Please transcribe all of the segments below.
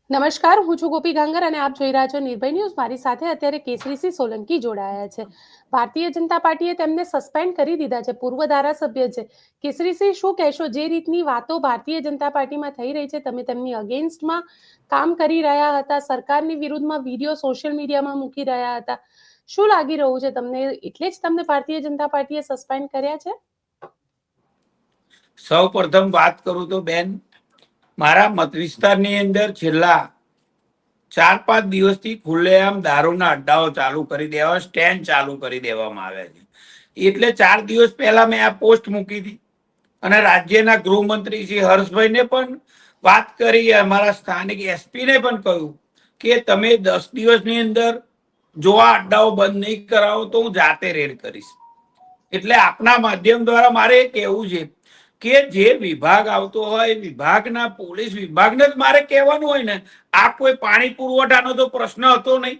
નમસ્કાર, હું છું ગોપી ગાંગર અને આપ જોઈ રહ્યા છો નિર્ભય ન્યૂઝ. મારી સાથે અત્યારે કેસરીસિંહ સોલંકી જોડાયા છે. ભારતીય જનતા પાર્ટીએ તેમને સસ્પેન્ડ કરી દીધા છે. પૂર્વ ધારાસભ્ય છે. કેસરીસિંહ, શું કહેશો? જે રીતની વાતો ભારતીય જનતા પાર્ટીમાં થઈ રહી છે, તમે તેમની અગેન્સ્ટમાં કામ કરી રહ્યા હતા, સરકારની વિરુદ્ધમાં વિડીયો સોશિયલ મીડિયામાં મૂકી રહ્યા હતા, શું લાગી રહ્યું છે તમને? એટલે જ તમને ભારતીય જનતા પાર્ટીએ સસ્પેન્ડ કર્યા છે? સૌ પ્રથમ વાત કરું તો બેન, મારા મત વિસ્તારની અંદર છેલ્લા 4-5 દિવસથી ખુલ્લેઆમ દારૂના અડ્ડાઓ ચાલુ કરી દેવા, સ્ટેન્ડ ચાલુ કરી દેવામાં આવ્યા છે. એટલે 4 દિવસ પહેલા મેં આ પોસ્ટ મૂકી હતી અને રાજ્યના ગૃહમંત્રી શ્રી હર્ષભાઈને પણ વાત કરી, અમારા સ્થાનિક એસપીને પણ કહ્યું કે તમે 10 દિવસની અંદર જો આ અડ્ડાઓ બંધ નહીં કરાવો તો હું જાતે રેડ કરીશ. એટલે આપના માધ્યમ દ્વારા મારે કહેવું છે કે જે વિભાગ આવતો હોય, વિભાગના પોલીસ વિભાગને જ મારે કહેવાનું હોય ને, આ કોઈ પાણી પુરવઠાનો તો પ્રશ્ન હતો નહીં.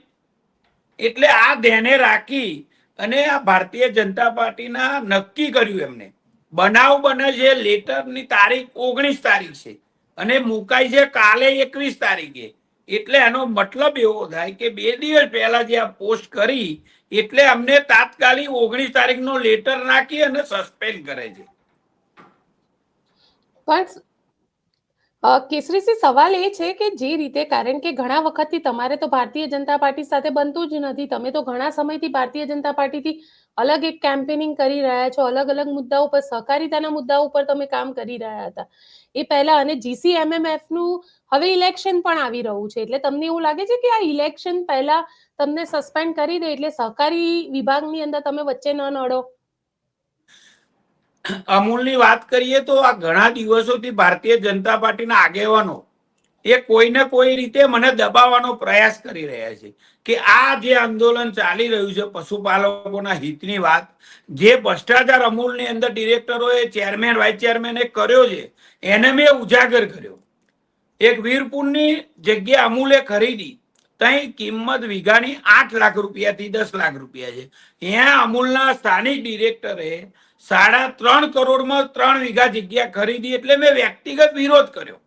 એટલે આ ધ્યાને રાખી અને આ ભારતીય જનતા પાર્ટીના નક્કી કર્યું, એમને બનાવ બને છે, લેટરની તારીખ 19 તારીખ છે અને મુકાઈ છે કાલે 21 તારીખે. એટલે એનો મતલબ એવો થાય કે 2 દિવસ પહેલા જે આ પોસ્ટ કરી એટલે અમને તાત્કાલિક 19 તારીખનો લેટર નાખી અને સસ્પેન્ડ કરે છે. પણ કેસરીસિંહ, સવાલ એ છે કે જે રીતે, કારણ કે ઘણા વખતથી તમારે તો ભારતીય જનતા પાર્ટી સાથે બનતું જ નથી. તમે તો ઘણા સમયથી ભારતીય જનતા પાર્ટીથી અલગ એક કેમ્પેનિંગ કરી રહ્યા છો, અલગ અલગ મુદ્દાઓ પર, સહકારિતાના મુદ્દાઓ પર તમે કામ કરી રહ્યા હતા એ પહેલા. અને GCMMF નું હવે ઇલેક્શન પણ આવી રહ્યું છે, એટલે તમને એવું લાગે છે કે આ ઇલેક્શન પહેલા તમને સસ્પેન્ડ કરી દે એટલે સહકારી વિભાગની અંદર તમે વચ્ચે ન નડો? અમૂલની વાત કરીએ તો આ ઘણા દિવસોથી ભારતીય જનતા પાર્ટીના આગેવાનો એ કોઈને કોઈ રીતે મને દબાવવાનો પ્રયાસ કરી રહ્યા છે કે આ જે આંદોલન ચાલી રહ્યું છે પશુપાલકોના હિતની વાત, જે ભ્રષ્ટાચાર અમૂલની અંદર ડિરેક્ટરોએ, ચેરમેન, વાઇસ ચેરમેને કર્યો છે એને મેં ઉજાગર કર્યો. એક વીરપુરની જગ્યા અમૂલે ખરીદી, ત્યાં કિંમત વીઘાની 8 લાખ રૂપિયાથી 10 લાખ રૂપિયા છે. ત્યાં અમૂલના સ્થાનિક ડિરેક્ટરે 3.5 કરોડમાં 3 વીઘા જગ્યા ખરીદી. એટલે મેં વ્યક્તિગત વિરોધ કર્યો.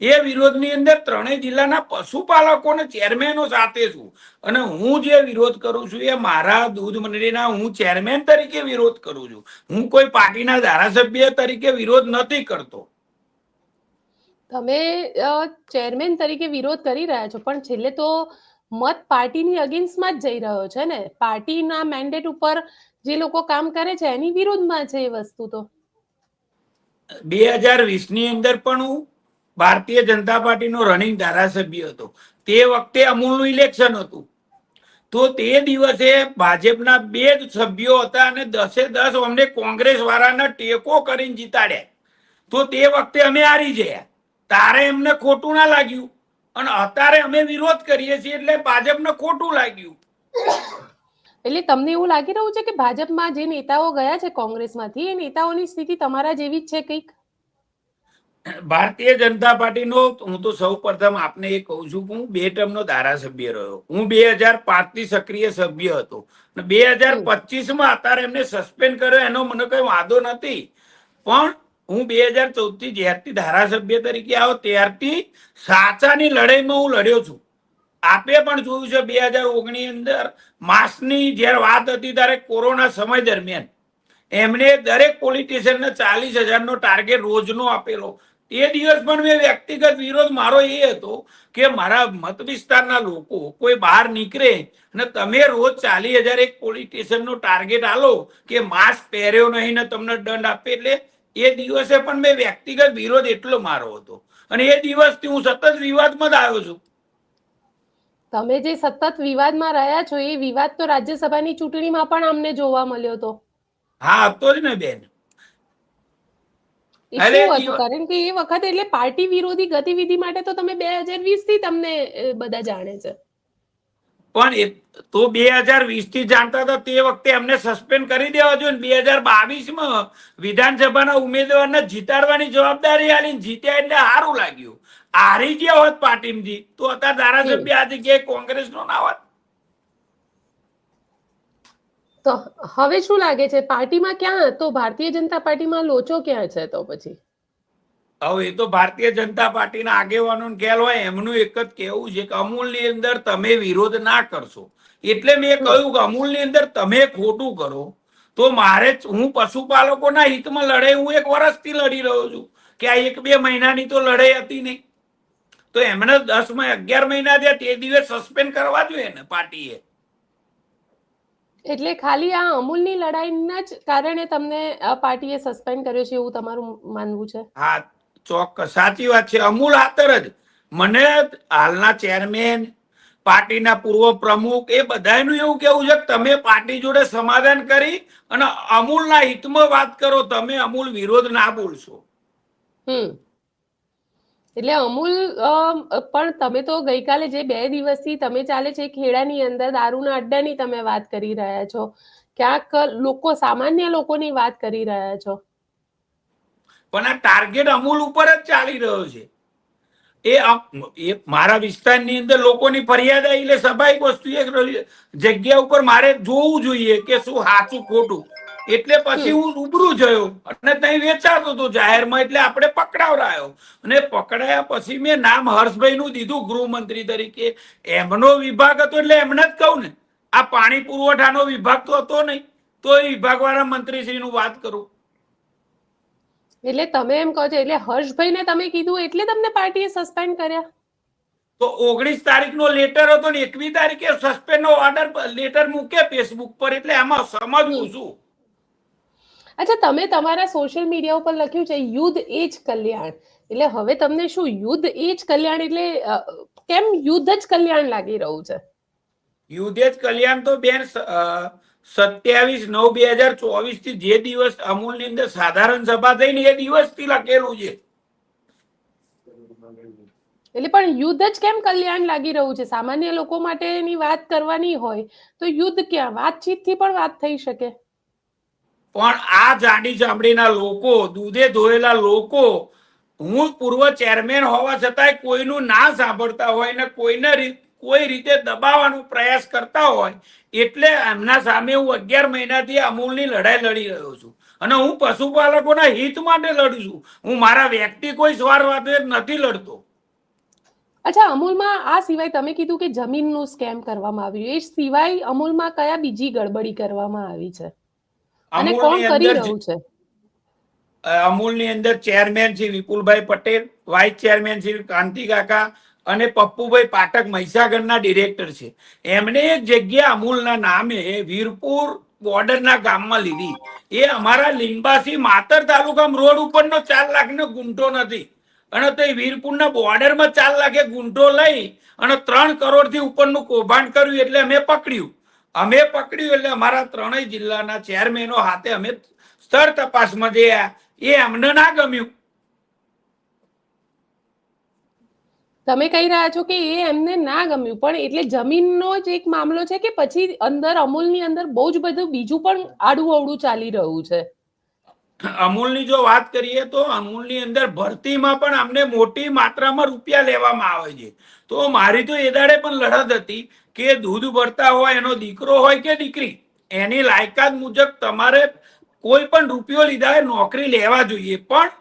એ વિરોધની અંદર 3 જિલ્લાના પશુપાલકોને ચેરમેનો સાથે છું અને હું જે વિરોધ કરું છું એ મારા દૂધ મંડળીના હું ચેરમેન તરીકે વિરોધ કરું છું. હું કોઈ પાર્ટીના ધારાસભ્ય તરીકે વિરોધ નથી કરતો. તમે ચેરમેન તરીકે વિરોધ કરી રહ્યા છો, પણ છેલ્લે તો મત પાર્ટીની અગેન્સ્ટમાં જ જઈ રહ્યો છે ને. પાર્ટીના મેન્ડેટ ઉપર જે લોકો કામ કરે છે એની વિરુદ્ધમાં છે એ વસ્તુ તો. 2020ની અંદર પણ હું ભારતીય જનતા પાર્ટીનો રનિંગ ધારાસભ્ય હતો. તે વખતે અમૂલનું ઇલેક્શન હતું તો તે દિવસે ભાજપના 2 જ સભ્યો હતા અને 10-10 અમને કોંગ્રેસ વાળાના ટેકો કરીને જીતાડ્યા. તો તે વખતે અમે હારી ગયા. તારે એમને ખોટું ના લાગ્યું અને અત્યારે અમે વિરોધ કરીએ છીએ એટલે ભાજપને ખોટું લાગ્યું. એટલે તમને એવું લાગી રહ્યું છે કે ભાજપમાં જે નેતાઓ ગયા છે કોંગ્રેસમાંથી, એ નેતાઓની સ્થિતિ તમારા જેવી જ છે કંઈક? ભારતીય જનતા પાર્ટીનો હું તો સૌ પ્રથમ આપને એ કહું છું કે હું 2 ટર્મનો ધારાસભ્ય રહ્યો. હું 2005 થી સક્રિય સભ્ય હતો અને 2025માં અત્યારે એમને સસ્પેન્ડ કર્યો એનો મને કઈ વાંધો નથી. પણ હું 2014 થી જ્યારથી ધારાસભ્ય તરીકે આવ્યો ત્યારથી સાચાની લડાઈમાં હું લડ્યો છું. આપે પણ જોયું છે 2019 અંદર માસની જ્યારે વાત હતી ત્યારે કોરોના સમય દરમિયાન એમને દરેક પોલિટિશિયનને 40,000નો ટાર્ગેટ રોજનો આપેલો. તે દિવસ પણ મેં વ્યક્તિગત વિરોધ મારો એ હતો કે મારા મત વિસ્તારના લોકો કોઈ બહાર નીકળે અને તમે રોજ 40,000 એક પોલિટિશિયનનો ટાર્ગેટ આલો કે માસ્ક પહેર્યો નહીં ને તમને દંડ આપે. એટલે એ દિવસે પણ મેં વ્યક્તિગત વિરોધ એટલો મારો હતો અને એ દિવસથી હું સતત વિવાદમાં જ આવ્યો છું. તમે જે સતત વિવાદમાં રહ્યા છો એ વિવાદ તો રાજ્યસભાની ચૂંટણીમાં પણ અમને જોવા મળ્યો હતો. હા, હતો જ ને બેન. એ શું હતું? કારણ કે એ વખતે એટલે પાર્ટી વિરોધી ગતિવિધિ માટે તો તમે 2020 થી તમને બધા જાણે છે. પણ તો 2020 થી જાણતા હતા તે વખતે એમને સસ્પેન્ડ કરી દેવા જોઈએ. 2022માં વિધાનસભાના ઉમેદવારને જીતાડવાની જવાબદારી આલીને જીત્યા એટલે સારું લાગ્યું. હારી ગયા હોત પાર્ટીમાંથી તો અત્યારે ધારાસભ્ય આ જગ્યાએ કોંગ્રેસનો ના હોત. તો હવે શું લાગે છે પાર્ટીમાં ક્યાં? તો ભારતીય જનતા પાર્ટીમાં લોચો ક્યાં છે તો પછી? હવે એ તો ભારતીય જનતા પાર્ટીના આગેવાનોને ખ્યાલ હોય. એમનું એક જ કહેવું છે કે અમૂલની અંદર તમે વિરોધ ના કરશો. એટલે મેં કહ્યું કે અમૂલની અંદર તમે ખોટું કરો તો હું પશુપાલકોના હિતમાં લડાઈ હું 1 વર્ષથી લડી રહ્યો છું કે આ 1-2 મહિનાની તો લડાઈ હતી નહીં. તો એમને 11 મહિના થયા તે દિવસ સસ્પેન્ડ કરવા જોઈએ ને પાર્ટીએ. એટલે ખાલી આ અમૂલની લડાઈના જ કારણે તમને પાર્ટીએ સસ્પેન્ડ કર્યો છે એવું તમારું માનવું છે? હા, ચોક્કસ સાચી વાત છે. અમૂલ આતર જ મને હાલના ચેરમેન, પાર્ટીના પૂર્વ પ્રમુખ એ બધાનું એવું કેવું છે કે તમે પાર્ટી જોડે સમાધાન કરી અને અમૂલના હિતમાં વાત કરો, તમે અમૂલ વિરોધ ના બોલશો. એટલે અમૂલ પણ તમે તો ગઈકાલે જે 2 દિવસથી તમે ચાલે છે ખેડાની અંદર દારૂના અડ્ડાની તમે વાત કરી રહ્યા છો, ક્યાંક સામાન્ય લોકોની વાત કરી રહ્યા છો. પણ આ ટાર્ગેટ અમૂલ ઉપર જ ચાલી રહ્યો છે. એ મારા વિસ્તારની અંદર લોકોની ફરિયાદ આવી એટલે સ્વાભાવિક વસ્તુ એક જગ્યા ઉપર મારે જોવું જોઈએ કે શું સાચું ખોટું. એટલે પછી હું રૂબરૂ જયો અને ત્યાં વેચાતો હતો જાહેરમાં, એટલે આપણે પકડાવરાયો અને પકડાયા પછી મેં નામ હર્ષભાઈ નું દીધું ગૃહમંત્રી તરીકે. એમનો વિભાગ હતો એટલે એમને જ કહું ને, આ પાણી પુરવઠાનો વિભાગ તો હતો નહીં, તો એ વિભાગ વાળા મંત્રીશ્રી નું વાત કરું. એટલે તમે એમ કહો છો એટલે હર્ષભાઈને તમે કીધું એટલે તમને પાર્ટીએ સસ્પેન્ડ કર્યા? તો 19 તારીખનો લેટર હતો ને 21 તારીખે સસ્પેન્ડ નો ઓર્ડર લેટર મૂકે ફેસબુક પર, એટલે આમાં સમજવું શું? અચ્છા, તમે તમારા સોશિયલ મીડિયા ઉપર લખ્યું છે યુદ્ધ એ જ કલ્યાણ, એટલે હવે તમને શું યુદ્ધ એ જ કલ્યાણ એટલે કેમ યુદ્ધ જ કલ્યાણ લાગી રહ્યું છે? યુદ્ધ જ કલ્યાણ તો બેન 27/9/2024 થી જે દિવસ અમૂલની અંદર સાધારણ સભા થઈ ને એ દિવસથી લખેલું છે. એટલે પણ યુદ્ધ જ કેમ કલ્યાણ લાગી રહ્યું છે? સામાન્ય લોકો માટેની વાત કરવાની હોય તો યુદ્ધ ક્યાં, વાતચીતથી પણ વાત થઈ શકે. પણ આ જાડી ચામડીના લોકો, દૂધે ધોયેલા લોકો, હું પૂર્વ ચેરમેન હોવા છતાંય કોઈનું ના સાંભળતા હોય ને કોઈ રીતે દબાવવાનો પ્રયાસ કરતા હોય, એટલે એમના સામે હું 11 મહિનાથી અમૂલની લડાઈ લડી રહ્યો છું. અને હું પશુપાલકોના હિત માટે લડું છું. હું મારા વ્યક્તિ કોઈ સ્વાર્થ નથી લડતો. અચ્છા, અમૂલમાં આ સિવાય તમે કીધું કે જમીનનું સ્કેમ કરવામાં આવ્યું, એ સિવાય અમૂલમાં કયા બીજી ગડબડી કરવામાં આવી છે અને કોણ કરી રહ્યું છે? અમૂલની અંદર ચેરમેન શ્રી વિપુલભાઈ પટેલ, વાઇસ ચેરમેન શ્રી કાંતિ કાકા અને પપ્પુભાઈ પાઠક મહીસાગરના ડિરેક્ટર છે. એમને એક જગ્યા અમૂલના નામે વીરપુર બોર્ડરના ગામમાં લીધી. એ અમારા લીંબાસી માતર તાલુકા રોડ ઉપરનો 4 લાખનો ગુંઠો નથી, અને તો વીરપુરના બોર્ડરમાં 4 લાખે ગુંઠો લઈ અને 3 કરોડથી ઉપરનું કૌભાંડ કર્યું. એટલે અમે પકડ્યું એટલે અમારા 3 જિલ્લાના ચેરમેનો હાથે અમે સ્થળ તપાસમાં ગયા. એ અમને ના ગમ્યું. તમે કહી રહ્યા છો કે એ એમને ના ગમ્યું, પણ એટલે જમીનનો જ એક મામલો છે કે પછી અંદર અમૂલની અંદર બહુ જ બધું બીજું પણ આડું અવળું ચાલી રહ્યું છે? અમૂલની જો વાત કરીએ તો અમૂલની અંદર ભરતીમાં પણ અમને મોટી માત્રામાં રૂપિયા લેવામાં આવે છે. તો મારી તો એ દાડે પણ લડત હતી કે દૂધ ભરતા હોય એનો દીકરો હોય કે દીકરી, એની લાયકાત મુજબ તમારે કોઈ પણ રૂપિયો લીધા નોકરી લેવા જોઈએ. પણ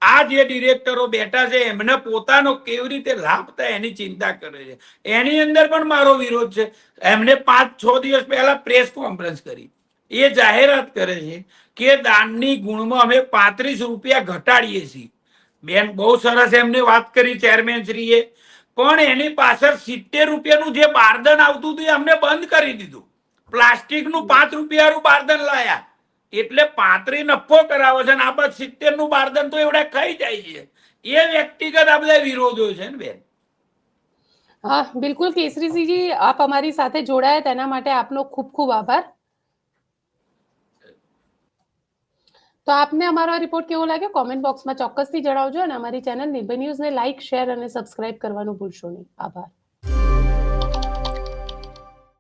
આ જે ડિરેક્ટરો બેઠા છે એમને પોતાનો કેવી રીતે લાભ થાય એની ચિંતા કરે છે. એની અંદર પણ મારો વિરોધ છે. એમને 5-6 દિવસ પહેલા પ્રેસ કોન્ફરન્સ કરી, એ જાહેરાત કરે છે કે દાનની ગુણમાં અમે 35 રૂપિયા ઘટાડીએ છીએ. બેન બહુ સરસ એમને વાત કરી ચેરમેન શ્રીએ, પણ એની પાછળ 70 રૂપિયાનું જે બારદાન આવતું હતું એ અમને બંધ કરી દીધું. પ્લાસ્ટિકનું 5 રૂપિયાનું બારદાન લાયા, એટલે 35 નફો કરાવે છે અને આ બાદ 70 નું બારદાન તો એવડા ખાઈ જાય છે. એ વ્યક્તિગત આ બધા વિરોધો છે ને બેન. હા, બિલકુલ કેસરીસિંહજી, આપ અમારી સાથે જોડાયા તેના માટે આપનો ખૂબ ખૂબ આભાર. તો આપને અમારો રિપોર્ટ કેવો લાગ્યો કોમેન્ટ બોક્સમાં ચોક્કસથી જણાવજો અને અમારી ચેનલ નિર્ભય ન્યૂઝને લાઇક, શેર અને સબસ્ક્રાઇબ કરવાનું ભૂલશો નહીં. આભાર.